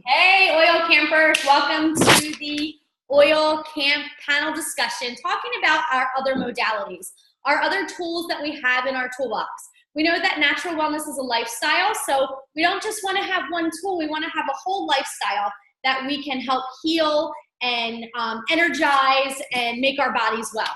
Hey, oil campers, welcome to the oil camp panel discussion, talking about our other modalities, our other tools that we have in our toolbox. We know that natural wellness is a lifestyle, so we don't just want to have one tool, we want to have a whole lifestyle that we can help heal and energize and make our bodies well.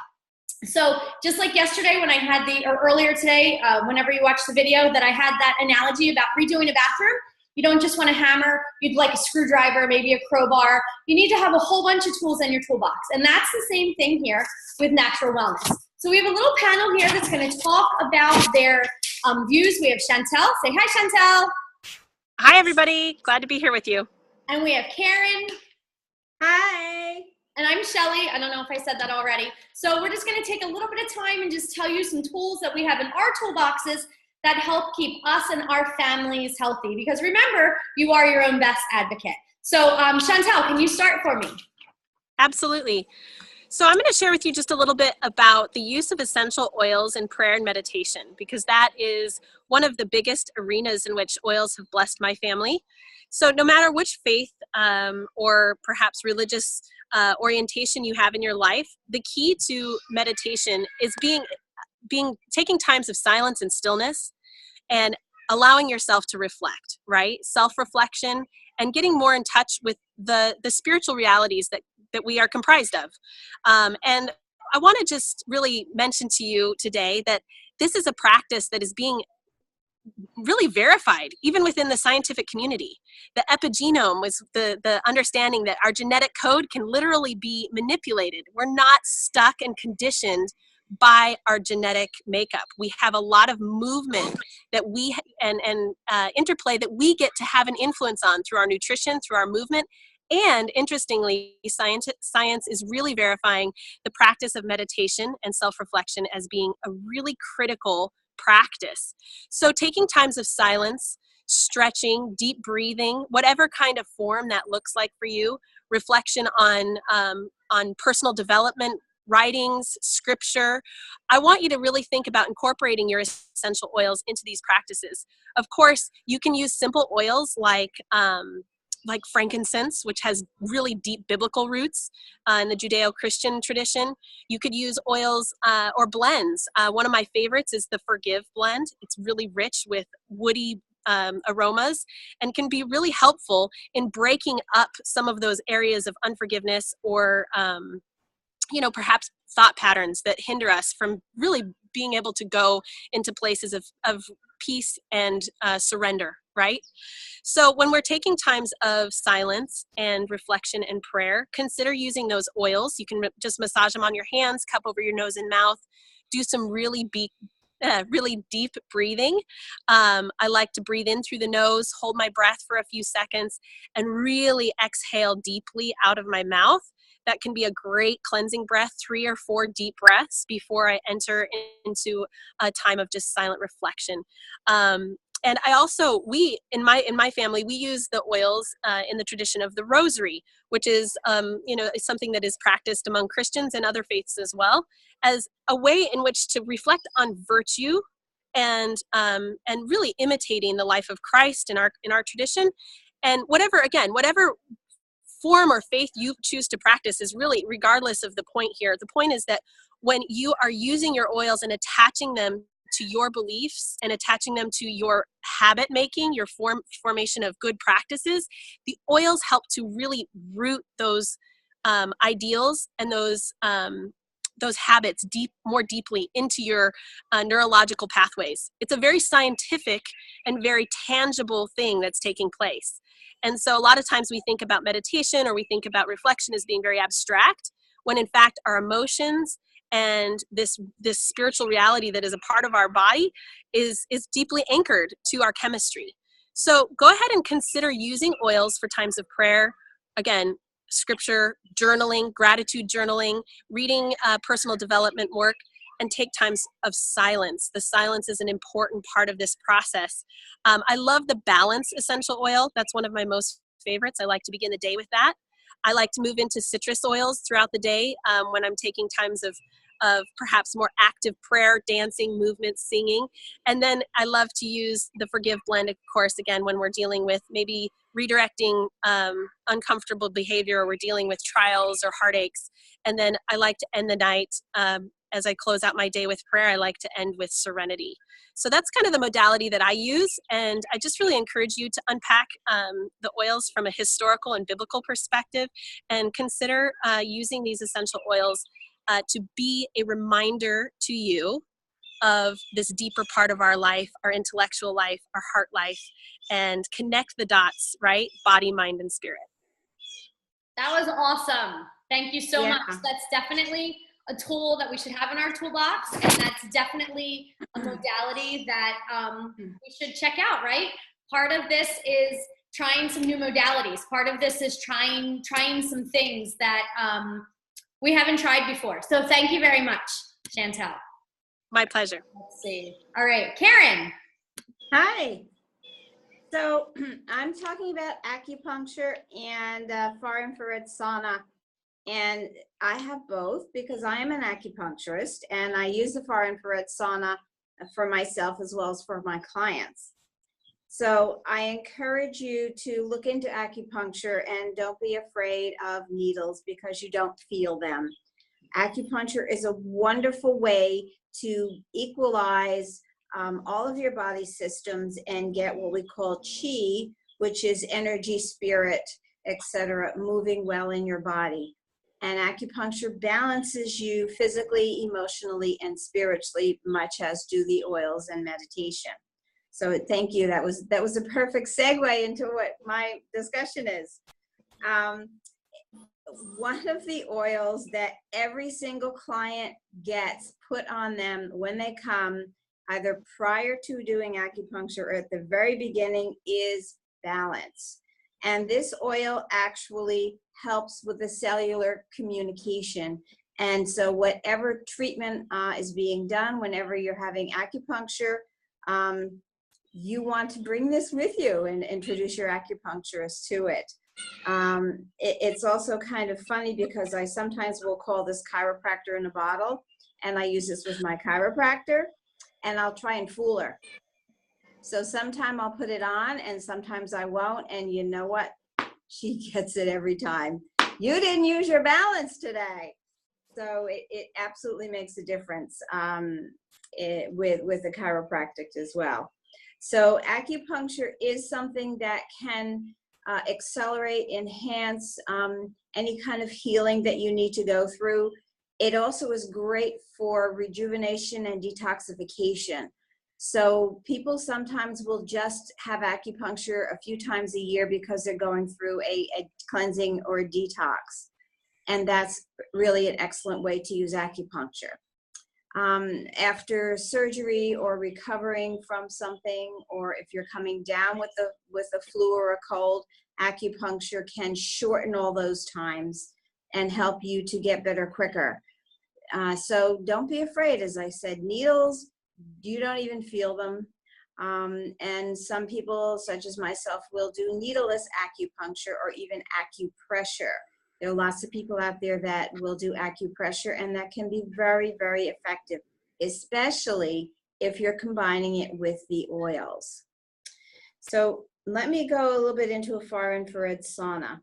So just like yesterday when I had or earlier today, whenever you watch the video, that I had that analogy about redoing a bathroom. You don't just want to hammer, you'd like a screwdriver, maybe a crowbar. You need to have a whole bunch of tools in your toolbox. And that's the same thing here with natural wellness. So we have a little panel here that's going to talk about their views. We have Chantel. Say hi, Chantel. Hi, everybody. Glad to be here with you. And we have Karen. Hi. And I'm Shelly. I don't know if I said that already. So we're just going to take a little bit of time and just tell you some tools that we have in our toolboxes that help keep us and our families healthy. Because remember, you are your own best advocate. So Chantel, can you start for me? Absolutely. So I'm going to share with you just a little bit about the use of essential oils in prayer and meditation, because that is one of the biggest arenas in which oils have blessed my family. So no matter which faith or perhaps religious orientation you have in your life, the key to meditation is taking times of silence and stillness and allowing yourself to reflect, right? Self-reflection and getting more in touch with the spiritual realities that we are comprised of. And I want to just really mention to you today that this is a practice that is being really verified, even within the scientific community. The epigenome was the understanding that our genetic code can literally be manipulated. We're not stuck and conditioned by our genetic makeup. We have a lot of movement that we and interplay that we get to have an influence on through our nutrition, through our movement. And interestingly, science is really verifying the practice of meditation and self-reflection as being a really critical practice. So taking times of silence, stretching, deep breathing, whatever kind of form that looks like for you, reflection on personal development, writings, scripture. I want you to really think about incorporating your essential oils into these practices. Of course, you can use simple oils like frankincense, which has really deep biblical roots in the Judeo-Christian tradition. You could use oils or blends. One of my favorites is the Forgive blend. It's really rich with woody aromas and can be really helpful in breaking up some of those areas of unforgiveness or perhaps thought patterns that hinder us from really being able to go into places of peace and surrender, right? So when we're taking times of silence and reflection and prayer, consider using those oils. You can just massage them on your hands, cup over your nose and mouth, do some really deep breathing. I like to breathe in through the nose, hold my breath for a few seconds, and really exhale deeply out of my mouth. That can be a great cleansing breath, 3 or 4 deep breaths before I enter into a time of just silent reflection. And I also, in my family, we use the oils in the tradition of the rosary, which is, something that is practiced among Christians and other faiths as well, as a way in which to reflect on virtue and really imitating the life of Christ in our tradition. And whatever form or faith you choose to practice is really regardless of the point here. The point is that when you are using your oils and attaching them to your beliefs and attaching them to your habit making, your formation of good practices, the oils help to really root those ideals and those habits more deeply into your neurological pathways. It's a very scientific and very tangible thing that's taking place. And so a lot of times we think about meditation or we think about reflection as being very abstract, when in fact our emotions and this spiritual reality that is a part of our body is deeply anchored to our chemistry. So go ahead and consider using oils for times of prayer. Again, scripture, journaling, gratitude journaling, reading personal development work, and take times of silence. The silence is an important part of this process. I love the Balance essential oil. That's one of my most favorites. I like to begin the day with that. I like to move into citrus oils throughout the day when I'm taking times of of perhaps more active prayer, dancing, movement, singing. And then I love to use the Forgive blend, of course, again, when we're dealing with maybe redirecting uncomfortable behavior, or we're dealing with trials or heartaches. And then I like to end the night, as I close out my day with prayer, I like to end with serenity. So that's kind of the modality that I use. And I just really encourage you to unpack the oils from a historical and biblical perspective, and consider using these essential oils to be a reminder to you of this deeper part of our life, our intellectual life, our heart life, and connect the dots, right? Body, mind, and spirit. That was awesome. Thank you so Yeah. much. That's definitely a tool that we should have in our toolbox, and that's definitely a modality that we should check out, right? Part of this is trying some new modalities. Part of this is trying some things that we haven't tried before. So thank you very much, Chantel. My pleasure. Let's see. All right, Karen. Hi. So I'm talking about acupuncture and far infrared sauna. And I have both because I am an acupuncturist, and I use the far infrared sauna for myself as well as for my clients. So I encourage you to look into acupuncture, and don't be afraid of needles because you don't feel them. Acupuncture is a wonderful way to equalize all of your body systems and get what we call chi, which is energy, spirit, etc., moving well in your body. And acupuncture balances you physically, emotionally, and spiritually, much as do the oils and meditation. So thank you. That was a perfect segue into what my discussion is. One of the oils that every single client gets put on them when they come, either prior to doing acupuncture or at the very beginning, is balance. And this oil actually helps with the cellular communication. And so whatever treatment is being done, whenever you're having acupuncture, you want to bring this with you and introduce your acupuncturist to it. It's also kind of funny because I sometimes will call this chiropractor in a bottle, and I use this with my chiropractor, and I'll try and fool her. So sometime I'll put it on and sometimes I won't, and you know what? She gets it every time. You didn't use your balance today. So it absolutely makes a difference with the chiropractic as well. So acupuncture is something that can accelerate, enhance any kind of healing that you need to go through. It also is great for rejuvenation and detoxification. So people sometimes will just have acupuncture a few times a year because they're going through a cleansing or a detox. And that's really an excellent way to use acupuncture. After surgery or recovering from something, or if you're coming down with a flu or a cold, acupuncture can shorten all those times and help you to get better quicker. So don't be afraid. As I said, needles, you don't even feel them. And some people, such as myself, will do needleless acupuncture or even acupressure. There are lots of people out there that will do acupressure, and that can be very, very effective, especially if you're combining it with the oils. So let me go a little bit into a far infrared sauna.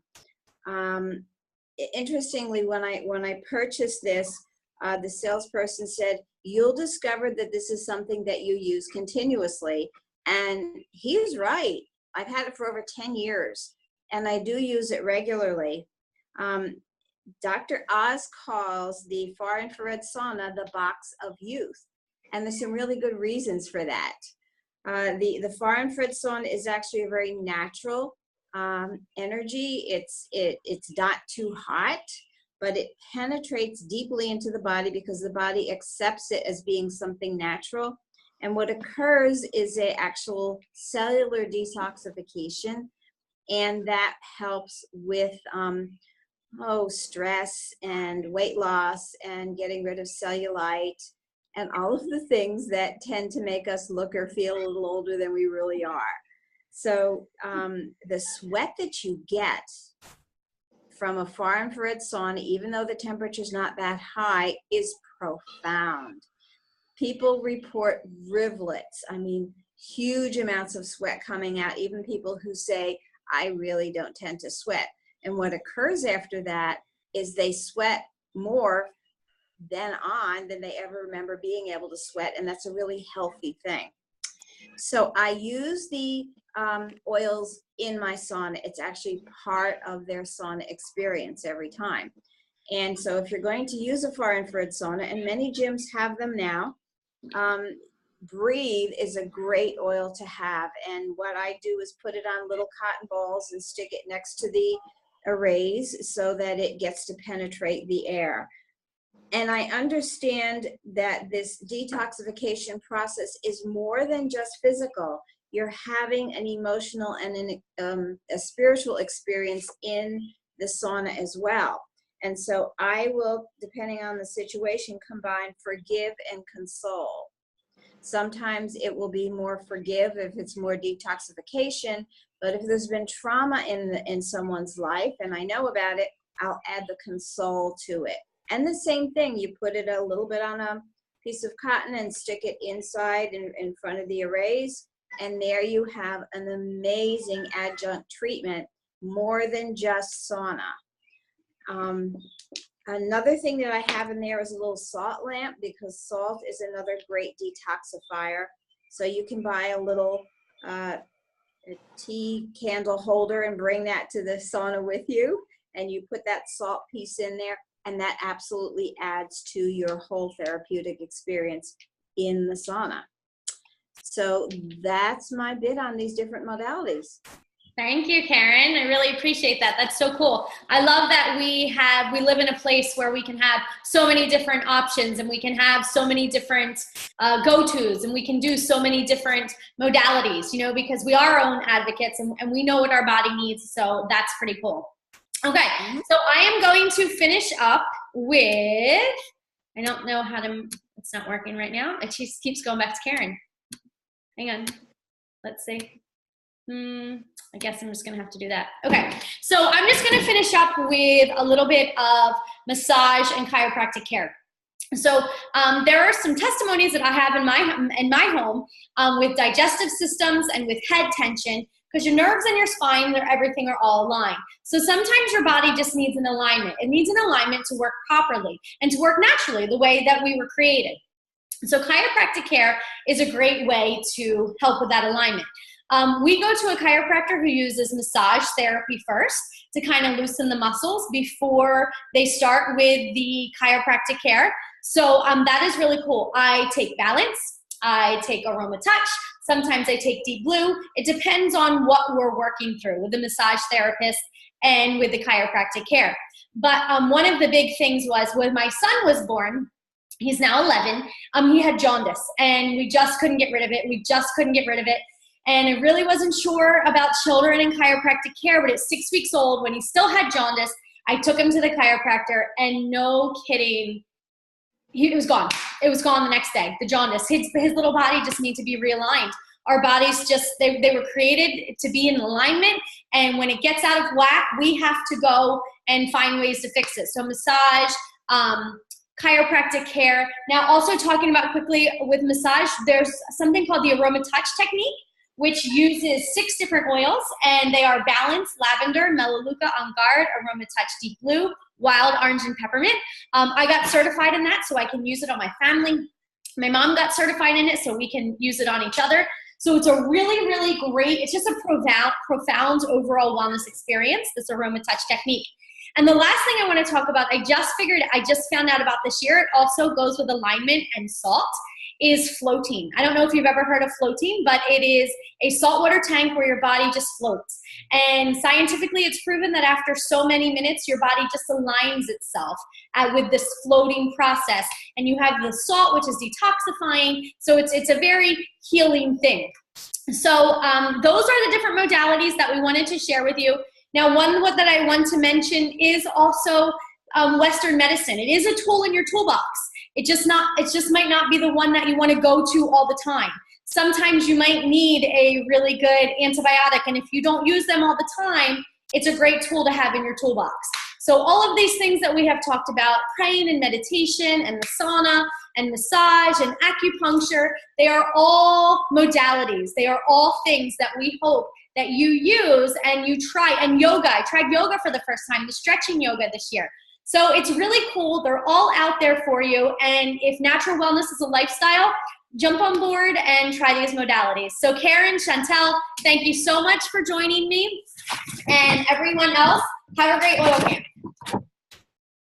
Interestingly, when I purchased this, the salesperson said, "You'll discover that this is something that you use continuously." And he was right. I've had it for over 10 years, and I do use it regularly. Dr. Oz calls the far infrared sauna the box of youth, and there's some really good reasons for that. The far infrared sauna is actually a very natural energy. It's not too hot, but it penetrates deeply into the body because the body accepts it as being something natural. And what occurs is an actual cellular detoxification, and that helps with stress and weight loss and getting rid of cellulite and all of the things that tend to make us look or feel a little older than we really are. So the sweat that you get from a far infrared sauna, even though the temperature is not that high, is profound. People report rivulets. I mean, huge amounts of sweat coming out, even people who say, I really don't tend to sweat. And what occurs after that is they sweat more than they ever remember being able to sweat, and that's a really healthy thing. So I use the oils in my sauna. It's actually part of their sauna experience every time. And so if you're going to use a far infrared sauna, and many gyms have them now, Breathe is a great oil to have. And what I do is put it on little cotton balls and stick it next to the arrays so that it gets to penetrate the air. And I understand that this detoxification process is more than just physical. You're having an emotional and a spiritual experience in the sauna as well. And so I will, depending on the situation, combine forgive and console. Sometimes it will be more forgive if it's more detoxification, but if there's been trauma in someone's life and I know about it, I'll add the console to it. And the same thing, you put it a little bit on a piece of cotton and stick it inside in front of the arrays, and there you have an amazing adjunct treatment, more than just sauna. Another thing that I have in there is a little salt lamp, because salt is another great detoxifier. So you can buy a little a tea candle holder and bring that to the sauna with you, and you put that salt piece in there, and that absolutely adds to your whole therapeutic experience in the sauna. So that's my bit on these different modalities. Thank you, Karen. I really appreciate that. That's so cool. I love that we live in a place where we can have so many different options, and we can have so many different go-tos, and we can do so many different modalities, you know, because we are our own advocates, and we know what our body needs. So that's pretty cool. Okay, so I am going to finish up with, I don't know how to, it's not working right now. It just keeps going back to Karen. Hang on, let's see. I guess I'm just gonna have to do that. Okay, so I'm just gonna finish up with a little bit of massage and chiropractic care. So there are some testimonies that I have in my home with digestive systems and with head tension, because your nerves and your spine, everything are all aligned. So sometimes your body just needs an alignment. It needs an alignment to work properly and to work naturally, the way that we were created. So chiropractic care is a great way to help with that alignment. We go to a chiropractor who uses massage therapy first to kind of loosen the muscles before they start with the chiropractic care. So that is really cool. I take balance, I take aroma touch, sometimes I take deep blue. It depends on what we're working through with the massage therapist and with the chiropractic care. But one of the big things was when my son was born, he's now 11, he had jaundice, and we just couldn't get rid of it. And I really wasn't sure about children and chiropractic care, but at 6 weeks old, when he still had jaundice, I took him to the chiropractor, and no kidding, it was gone. It was gone the next day, the jaundice. His little body just needs to be realigned. Our bodies just, they were created to be in alignment, and when it gets out of whack, we have to go and find ways to fix it. So massage, chiropractic care. Now, also talking about quickly with massage, there's something called the aroma touch technique, which uses 6 different oils, and they are Balance, Lavender, Melaleuca, On Guard, Aroma Touch, Deep Blue, Wild Orange, and Peppermint. I got certified in that, so I can use it on my family. My mom got certified in it, so we can use it on each other. So it's a really, really great, it's just a profound overall wellness experience, this aroma touch technique. And the last thing I want to talk about, I just found out about this year, it also goes with alignment and salt, is floating. I don't know if you've ever heard of floating, but it is a saltwater tank where your body just floats. And scientifically, it's proven that after so many minutes, your body just aligns itself with this floating process. And you have the salt, which is detoxifying. So it's a very healing thing. So those are the different modalities that we wanted to share with you. Now, one that I want to mention is also Western medicine. It is a tool in your toolbox. It just might not be the one that you want to go to all the time. Sometimes you might need a really good antibiotic, and if you don't use them all the time, it's a great tool to have in your toolbox. So all of these things that we have talked about, praying and meditation and the sauna and massage and acupuncture, they are all modalities. They are all things that we hope that you use and you try. And yoga, I tried yoga for the first time, the stretching yoga this year. So it's really cool. They're all out there for you. And if natural wellness is a lifestyle, jump on board and try these modalities. So Karen, Chantel, thank you so much for joining me. And everyone else, have a great oil camp.